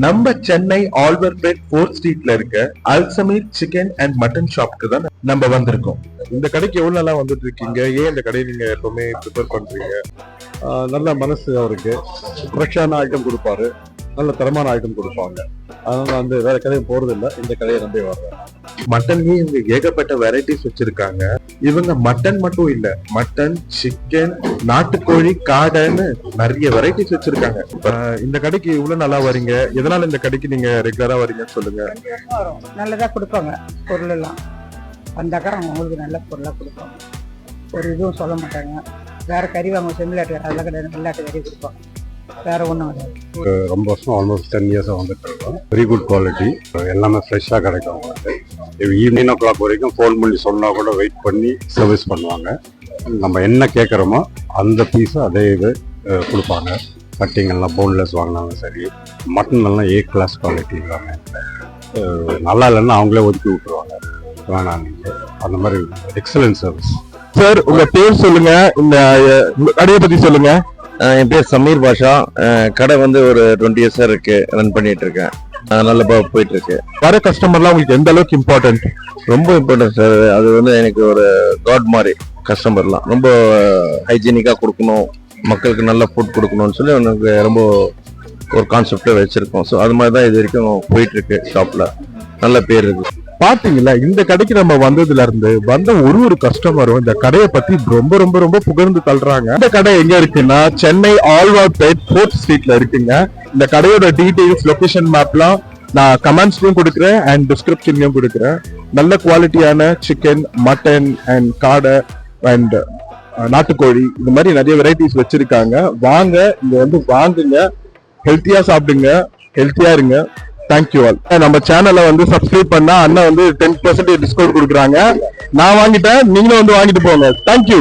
நம்ம சென்னை ஆல்வர்பேட் 4th ஸ்ட்ரீட்ல இருக்க அல்சமீர் சிக்கன் அண்ட் மட்டன் ஷாப்க்கு தான் நம்ம வந்திருக்கோம். இந்த கடைக்கு எவ்வளவு நாளா வந்துட்டு இருக்கீங்க? ஏன் இந்த கடையை நீங்க எப்பவுமே ப்ரிப்பேர் பண்றீங்க? நல்ல மனசு அவருக்கு, ஃப்ரெஷ்ஷான ஐட்டம் கொடுப்பாரு, நல்ல தரமான ஐட்டம் கொடுப்பாங்க. அதனால வந்து வேற கடையும் போறது இல்லை, இந்த கடையை நம்பி வர்றேன். மட்டன்லயே இவங்க ஏகப்பட்ட வெரைட்டிஸ் வச்சிருக்காங்க. இவங்க மட்டன் மட்டும் இல்ல, மட்டன், சிக்கன், நாட்டுக்கோழி, காடைன்னு நிறைய வெரைட்டிஸ் வச்சிருக்காங்க. இந்த கடைக்கு இவ்வளவு நல்லா வரீங்க, எதனால இந்த கடைக்கு நீங்க ரெகுலரா வரீங்கன்னு சொல்லுங்க. நல்லதா கொடுப்பாங்க, பொருள் எல்லாம் வந்தாக்கா அவங்களுக்கு நல்ல பொருளா கொடுப்பாங்க. ஒரு இதுவும் சொல்ல மாட்டாங்க. வேற கறி வாங்க செம்மிலாட்டு அதெல்லாம் கிடையாது, வெள்ளாட்டு கறி கொடுப்பாங்க. வேற ஒன்றும் கிடையாது. ரொம்ப வருஷம் ஆல்மோஸ்ட் 10 இயர்ஸாக வந்துட்டு இருக்கோம். வெரி குட் குவாலிட்டி, எல்லாமே ஃப்ரெஷ்ஷாக கிடைக்கும் உங்களுக்கு. ஈவினிங் ஓ கிளாக் வரைக்கும் ஃபோன் பண்ணி சொன்னால் கூட வெயிட் பண்ணி சர்வீஸ் பண்ணுவாங்க. நம்ம என்ன கேட்குறோமோ அந்த பீஸை அதே இது கொடுப்பாங்க. கட்டிங் எல்லாம் போன்லெஸ் வாங்கினாலும் சரி, மட்டன் எல்லாம் A கிளாஸ் குவாலிட்டி எல்லாமே. நல்லா இல்லைன்னா அவங்களே ஒதுக்கி விட்டுருவாங்க, வேணாம் நீங்கள். அந்த மாதிரி எக்ஸலன்ட் சர்வீஸ். சார், உங்க பேர் சொல்லுங்க, இந்த கடையை பத்தி சொல்லுங்க. என் பேர் சமீர் பாஷா. கடை வந்து ஒரு 20 இயர்ஸா இருக்கு, ரன் பண்ணிட்டு இருக்கேன். நல்ல போயிட்டு இருக்கு. வர கஸ்டமர்லாம் உங்களுக்கு எந்த அளவுக்கு இம்பார்ட்டன்ட்? ரொம்ப இம்பார்ட்டன்ட் சார். அது வந்து எனக்கு ஒரு காட் மாதிரி. கஸ்டமர்லாம் ரொம்ப ஹைஜீனிக்கா கொடுக்கணும், மக்களுக்கு நல்ல ஃபுட் கொடுக்கணும்னு சொல்லி எனக்கு ரொம்ப ஒரு கான்செப்டை வச்சிருக்கோம். ஸோ அது மாதிரி தான் இது வரைக்கும் போயிட்டு இருக்கு. ஷாப்ல நல்ல பேர் இருக்கு. பாத்தீங்களா, இந்த கடைக்கு நம்ம வந்ததுல இருந்து வந்த ஒரு கஸ்டமரும் இந்த கடையை பத்தி ரொம்ப ரொம்ப ரொம்ப புகழ்ந்து தள்ளுறாங்க. இந்த கடை எங்க இருக்குன்னா சென்னை ஆழ்வார்பேட் 4th ஸ்ட்ரீட்ல இருக்குங்க. இந்த கடையோட டீடைல்ஸ், லொகேஷன் மேப்லாம் நான் கமெண்ட்ஸ்லயும் கொடுக்குறேன் அண்ட் டிஸ்கிரிப்ஷன்லயும் கொடுக்குறேன். நல்ல குவாலிட்டியான சிக்கன், மட்டன் அண்ட் காடை அண்ட் நாட்டுக்கோழி, இந்த மாதிரி நிறைய வெரைட்டிஸ் வச்சிருக்காங்க. வாங்க, இங்க வந்து வாங்குங்க, ஹெல்த்தியா சாப்பிடுங்க, ஹெல்த்தியா இருங்க. Thank you all. நம்ம சேனலை வந்து சப்ஸ்கிரைப் பண்ணா அண்ணா வந்து 10% டிஸ்கவுண்ட் கொடுக்குறாங்க. நான் வாங்கிட்டேன், நீங்களும் வந்து வாங்கிட்டு போங்க. தேங்க்யூ.